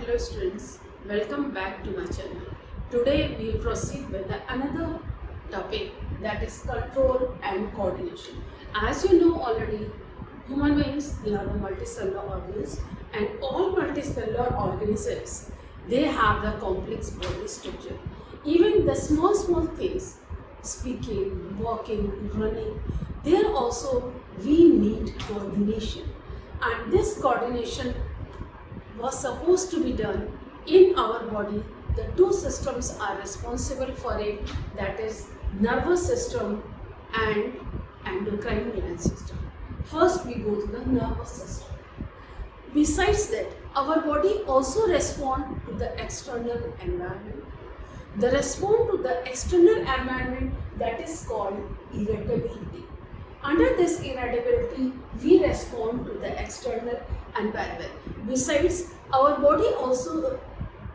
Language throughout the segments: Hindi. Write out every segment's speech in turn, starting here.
Hello students, welcome back to my channel. Today we will proceed with another topic, that is control and coordination. As you know already, human beings, they are the multicellular organisms, and all multicellular organisms, they have the complex body structure. Even the small things, speaking, walking, running, there also we need coordination, and this coordination was supposed to be done in our body. The two systems are responsible for it, that is nervous system and endocrine gland system. First we go to the nervous system. Besides that, our body also responds to the external environment. The response to the external environment, that is called irritability. Under this irritability, we respond to the external environment. Besides, our body also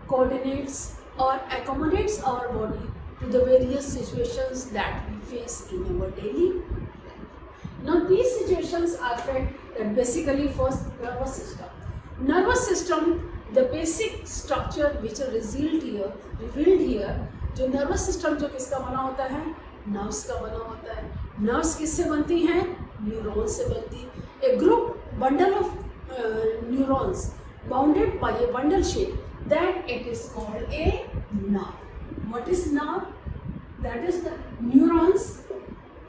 coordinates or accommodates our body to the various situations that we face in our daily life. Now, these situations are felt that basically first nervous system. Nervous system, the basic structure which are revealed here, जो nervous system जो किसका बना होता है, नर्व्स का बना होता है. नर्व्स किससे बनती हैं? न्यूरॉन से बनती. A group bundle of neurons bounded by a bundle shape, then it is called a nerve. What is nerve? That is the neurons,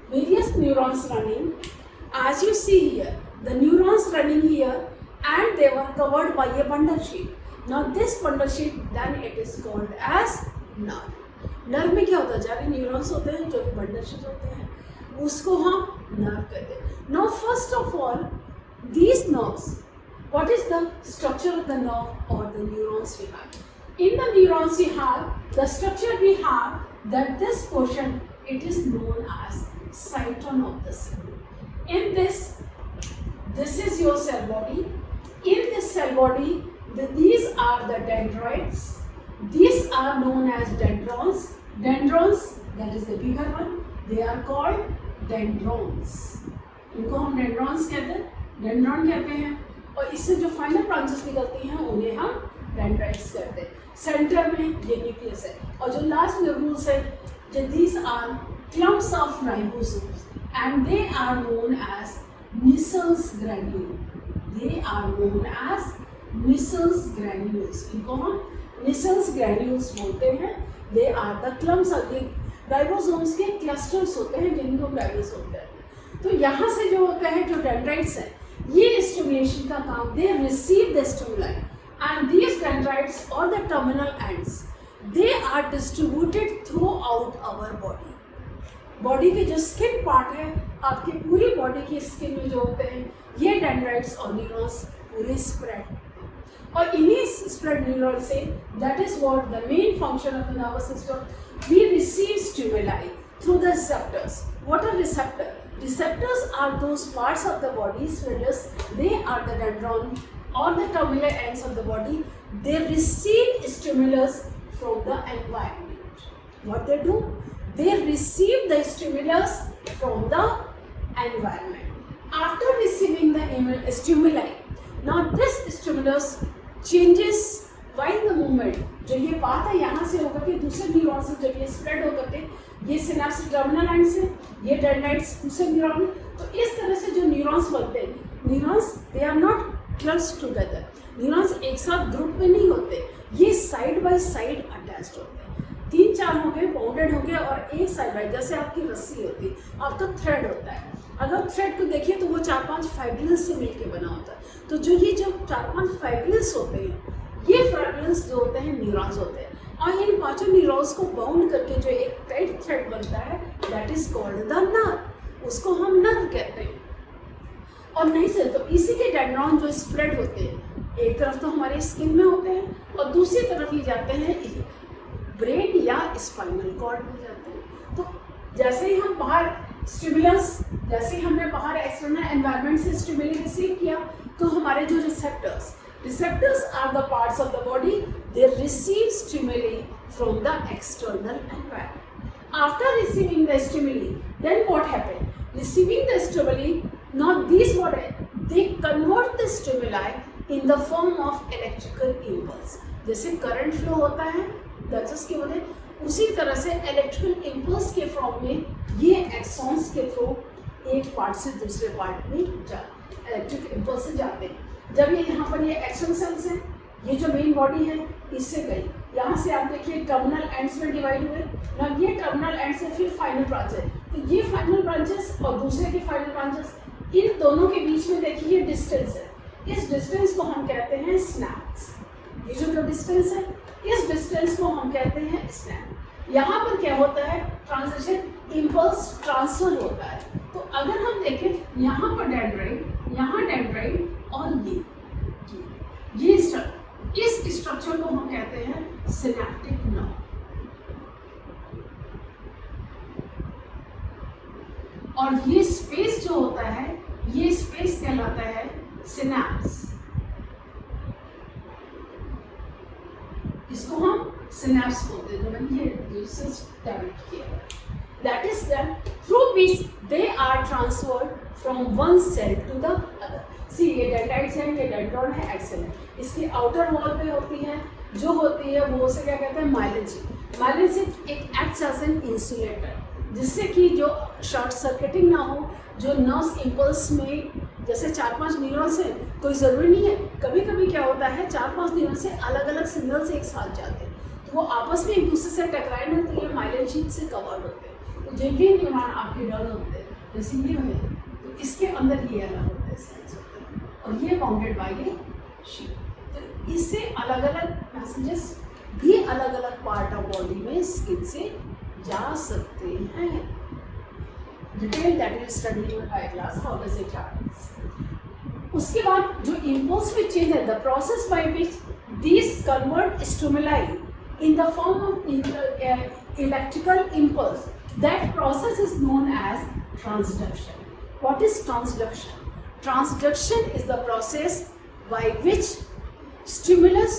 various neurons running. As you see here, the neurons running here, and they were covered by a bundle shape. Now this bundle shape, then it is called as nerve. Nerve में क्या होता है? सारे न्यूरॉन्स होते हैं जो बंडल शेप होते हैं, उसको हम नर्व कहते हैं. Now first of all, these nerves, what is the structure of the nerve or the neurons we have? In the neurons we have, the structure we have, that this portion, it is known as cyton of the cell. In this is your cell body. In this cell body, these are the dendrites. These are known as dendrons. Dendrons, that is the bigger one, they are called dendrons. इनको हम dendrons कहते हैं, dendron कहते हैं. और इससे जो फाइनल ब्रांचेस निकलती हैं उन्हें हम डेंड्राइट्स कहते हैं. सेंटर में ये न्यूक्लियस है, और जो लास्ट न्यूक्लियस है, जो these are clumps of ribosomes and they are known as Nissen's granule. They are known as Nissen's granules. इनको हम Nissen's granules बोलते हैं. They are the clumps of the ribosomes के clusters होते हैं जिनको granules बोलते हैं. तो यहाँ से जो होता है, जो डेंड्राइट्स हैं, ये स्टिमुलेशन का काम, they receive the stimuli, and these dendrites or the terminal ends, they are distributed throughout our body. Body के जो स्किन पार्ट है, आपकी पूरी बॉडी की स्किन में जो होते हैं, ये डेंड्राइट्स और न्यूरॉन्स पूरे स्प्रेड होते हैं. और इन्हीं स्प्रेड न्यूरॉन से, that is what the main function of the nervous system, we receive stimuli through the receptors. What are receptor? Receptors are those parts of the body, spheres, they are the dendron or the terminal ends of the body. They receive stimulus from the environment. What they do? They receive the stimulus from the environment. After receiving the stimuli, now this stimulus changes while the movement. जो ये बात है यहाँ से होकर के दूसरे न्यूरॉन से जब ये स्प्रेड होकर के, ये सिनेप्स टर्मिनल एंड से, ये डेंड्राइट्स दूसरे न्यूरॉन में, तो इस तरह से जो न्यूरॉन्स बनते हैं, neurons they are not clustered together. Neurons एक साथ ग्रुप में नहीं होते, ये साइड बाय साइड अटैच्ड होते हैं. 3-4 हो गए, बाउंडेड हो गए, और एक साइड बाय, जैसे आपकी रस्सी होती है, आपका थ्रेड होता है. अगर थ्रेड को देखिए तो वो 4-5 फाइब्रिल्स से मिलके बना होता है. तो जो ये जो 4-5 फाइब्रिल्स होते हैं, ये फाइब्रिल्स जो होते हैं न्यूरॉन्स होते हैं, और इन 5 न्यूरॉन्स को बाउंड करके जो एक टाइट थ्रेड बनता है, that is called the nerve. उसको हम नर्व कहते हैं. और नहीं से तो इसी के डेंड्रॉन जो स्प्रेड होते हैं, एक तरफ तो हमारे स्किन में होते हैं, और दूसरी तरफ ये जाते हैं ब्रेन या स्पाइनल कॉर्ड में जाते हैं. तो जैसे ही हम बाहर स्टिमुलस, जैसे ही हमने बाहर एक्सटर्नल एनवायरनमेंट से स्टिमुली रिसीव किया, तो हमारे जो receptors are the parts of the body, they receive stimuli from the external environment. After receiving the stimuli, then what happened? Receiving the stimuli, now these what they convert the stimuli in the form of electrical impulse. जैसे करंट फ्लो होता है गैसेस की वजह, उसी तरह से इलेक्ट्रिकल इम्पल्स के फॉर्म में ये एक्सॉन्स के थ्रू एक पार्ट से दूसरे पार्ट में इलेक्ट्रिक इम्पल्स से जाते हैं। जब ये यहाँ पर ये एक्शन सेल्स हैं, ये जो मेन बॉडी है इससे गई, यहाँ से आप देखिए टर्मिनल एंड्स में डिवाइड हुए ना, ये टर्मिनल एंड से फिर फाइनल ब्रांच है, तो ये फाइनल ब्रांचेस और दूसरे के फाइनल ब्रांचेस, इन दोनों के बीच में देखिए डिस्टेंस है, इस डिस्टेंस को हम कहते हैं स्नैप्स। ये जो डिस्टेंस है इस डिस्टेंस को हम कहते हैं स्नैप। यहाँ पर क्या होता है, ट्रांजिशन इम्पल्स ट्रांसफर होता है। तो अगर हम देखें यहाँ पर डेंड्राइट, यहाँ डेंड्राइट और ये स्ट्रक्चर, इस स्ट्रक्चर को हम कहते हैं सिनेप्टिक नर्व। और ये स्पेस जो होता है, ये स्पेस कहलाता है सिनेप्स। इसको हम सिनेप्स बोलते हैं, मैंने ये डेवलप किया। That is that through which they are transferred from one cell to the other. See, ये डेंड्राइट्स हैं, ये डेंड्रॉन है, एक्सेल है। इसकी आउटर वॉल पे होती है, जो होती है वो उसे क्या कहते हैं, माइलिन शीट। माइलिन शीट एक एक्ट्स एज एन इंसुलेटर, जिससे कि जो शॉर्ट सर्किटिंग ना हो, जो नर्व्स इम्पल्स में जैसे 4-5 न्यूरॉन्स हैं, कोई ज़रूरी नहीं है, कभी कभी क्या होता है 4-5 न्यूरॉन से अलग अलग सिग्नल्स एक साथ जाते हैं, तो वो आपस में एक दूसरे से टकराए ना, तो ये माइलिन शीट से कवर्ड होते हैं। तो जिनके न्यूरॉन आपके डर होते हैं, जैसे ये है, तो इसके अंदर ये अलग होता है, सेल्स होते हैं, और ये बाउंडेड बाय ये शीट। तो इससे अलग अलग मैसेजेस भी अलग अलग पार्ट ऑफ बॉडी में स्किन से जा सकते हैं। Detail that is studied in high class, how does it happens. उसके बाद जो इम्पल्स में चेंज है, the process by which this convert stimuli in the form of electrical impulse, that process is known as transduction. What is transduction? Transduction is the process by which stimulus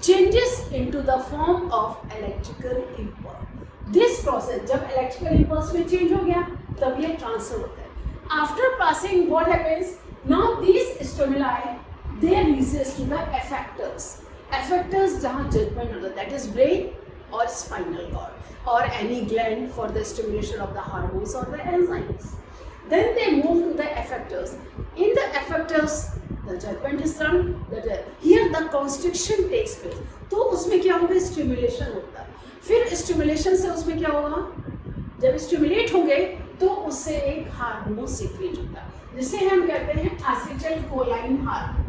changes into the form of electrical impulse. This process, जब electrical impulse में change हो गया, तब ये transfer होता है। After passing, what happens? Now these stimuli they reaches to the effectors. Effectors जहाँ judgment होता है, that is brain or spinal cord or any gland for the stimulation of the hormones or the enzymes. Then they move to the effectors. In the effectors, the judgment is done. Here the constriction takes place. तो उसमें क्या होगा, स्टिमुलेशन होता है। फिर स्टिमुलेशन से उसमें क्या होगा, जब स्टिमुलेट होंगे तो उससे एक हार्मोन सीक्रेट होता है, जिसे हम कहते हैं acetyl कोलाइन hormone.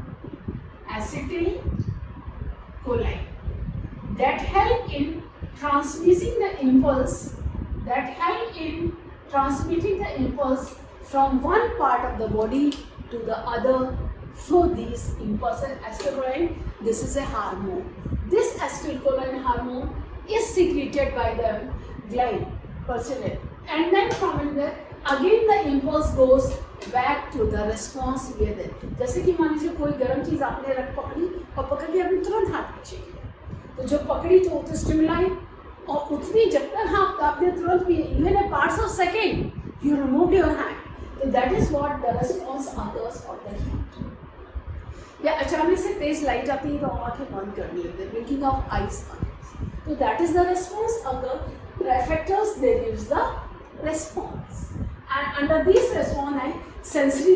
Acetyl कोलाइन that help in transmitting the impulse from one part of the body to the other through these impulses. Acetylcholine, this is a hormone. This acetylcholine hormone is secreted by the gland pituitary, and then from there again the impulse goes back to the response with it. जैसे कि मान लीजिए कोई गर्म चीज़ आपने पकड़ी और पकड़ के आपने तुरंत हाथ पीछे किया, तो जो पकड़ी तो उतनी स्टिमुलाई, और उतनी जब तक हाथ आपने तुरंत भी, even a parts of second you remove your hand, तो that is what the response occurs for the heat. या अचानक से तेज लाइट आती है तो आंखें बंद कर लेते हैं, ब्लिंकिंग ऑफ आईज, तो that is the response occur. The effectors they gives the response, and under this response है सेंसरी।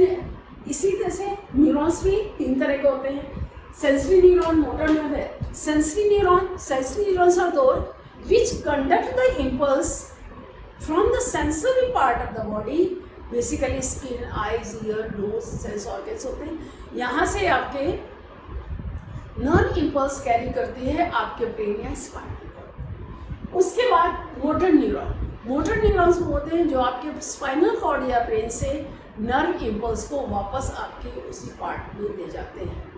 इसी तरह से न्यूरॉन्स भी 3 तरह के होते हैं, sensory neuron, motor neuron. Sensory neurons are those which conduct the impulse from the sensory part of the body, basically skin, eyes, ear, nose, sense organs होते हैं। यहाँ से आपके नर्व इम्पल्स कैरी करती है आपके ब्रेन या स्पाइनल कॉर्ड। उसके बाद मोटर न्यूरॉन्स होते हैं जो आपके स्पाइनल कॉर्ड या ब्रेन से नर्व इम्पल्स को वापस आपके उसी पार्ट में ले जाते हैं।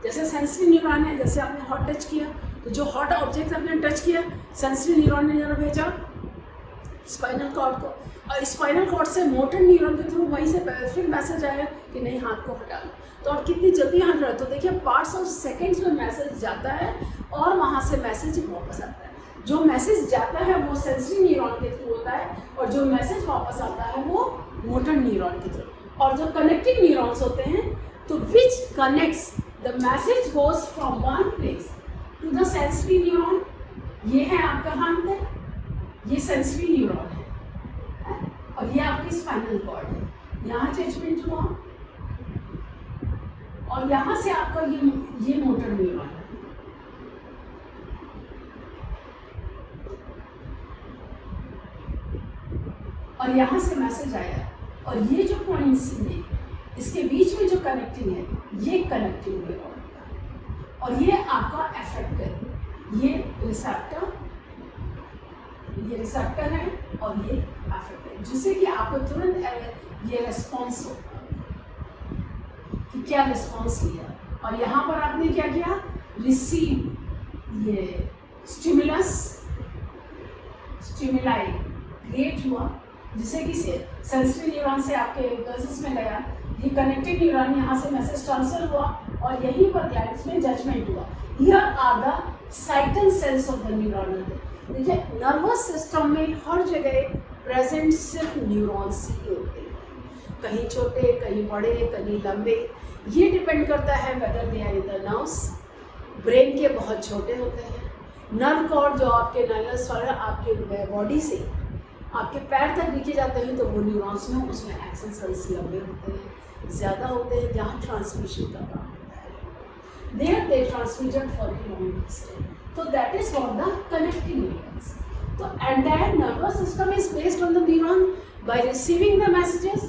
जैसे सेंसरी न्यूरॉन है, जैसे आपने हॉट टच किया, तो जो हॉट ऑब्जेक्ट आपने टच किया, सेंसरी न्यूरॉन ने जरा भेजा स्पाइनल कॉर्ड को, और स्पाइनल कॉर्ड से मोटर न्यूरॉन के थ्रू वहीं से फिर मैसेज आया कि नहीं हाथ को हटा लो, तो और कितनी जल्दी हाथ हटा, तो देखिए पार्ट्स ऑफ सेकेंड्स में मैसेज जाता है और वहाँ से मैसेज वापस आता है। जो मैसेज जाता है वो सेंसरी न्यूरॉन के थ्रू होता है, और जो मैसेज वापस आता है वो मोटर न्यूरॉन के थ्रू। और जो कनेक्टिंग न्यूरॉन्स होते हैं तो which connects the message goes from one place to the sensory neuron. ये है आपका अंतर, ये सेंसरी न्यूरॉन है और ये आपकी स्पाइनल कॉर्ड है. यहाँ अटैचमेंट हुआ और यहाँ से आपका ये मोटर न्यूरॉन है. और यहाँ से मैसेज आया और ये जो पॉइंट्स हैं इसके बीच में जो कनेक्टिंग है ये कनेक्टिंग न्यूरॉन है और ये आपका एफेक्टर, ये रिसेप्टर है और ये एफेक्टर, जिससे कि आपको तुरंत ये रिस्पॉन्स होगा कि क्या रिस्पॉन्स लिया. और यहाँ पर आपने क्या किया, रिसीव ये स्टिमुलाई क्रिएट हुआ, जिससे कि सेंसरी न्यूरॉन से आपके गल्स में गया, ये कनेक्टेड न्यूरॉन यहाँ से मैसेज ट्रांसफर हुआ और यहीं पर ग्लैंड्स में जजमेंट हुआ. हियर आर द साइटल सेल्स ऑफ द न्यूरॉन. देखिए नर्वस सिस्टम में हर जगह प्रेजेंट सिर्फ न्यूरॉन्स ही होते हैं, कहीं छोटे कहीं बड़े कहीं लंबे. ये डिपेंड करता है whether they are in the nerves. Brain के बहुत छोटे होते हैं. नर्व कॉर्ड जो आपके नर्वस वाला आपके बॉडी से आपके पैर तक दिखे जाते हैं तो वो न्यूरॉन्स में उसमें एक्शन सेल्स लंबे होते हैं, ज़्यादा होते हैं, जहाँ ट्रांसमिशन का काम होता है. There they transmitted for a long distance. So that is what the connecting neurons. So entire nervous system is based on the neuron by receiving the messages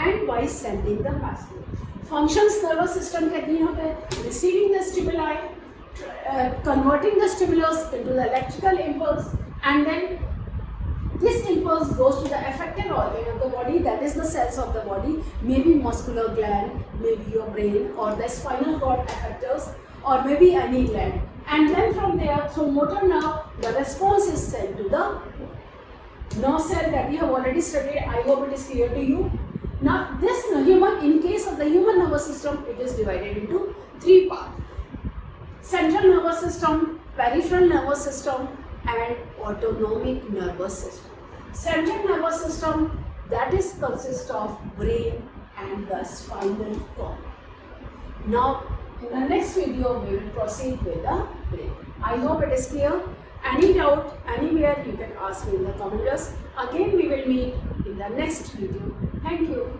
and by sending the messages. Functions nervous system कहती हैं पे receiving the stimuli, converting the stimulus into the electrical impulse, and then this impulse goes to the effector organ of the body, that is the cells of the body, maybe muscular gland, maybe your brain or the spinal cord effectors, or maybe any gland. And then from there, through motor nerve, the response is sent to the nerve cell that we have already studied. I hope it is clear to you. Now, this in case of the human nervous system, it is divided into three parts: central nervous system, peripheral nervous system, and autonomic nervous system. Central nervous system, that is consists of brain and the spinal cord. Now, in the next video, we will proceed with the brain. I hope it is clear. Any doubt, anywhere, you can ask me in the comments. Again, we will meet in the next video. Thank you.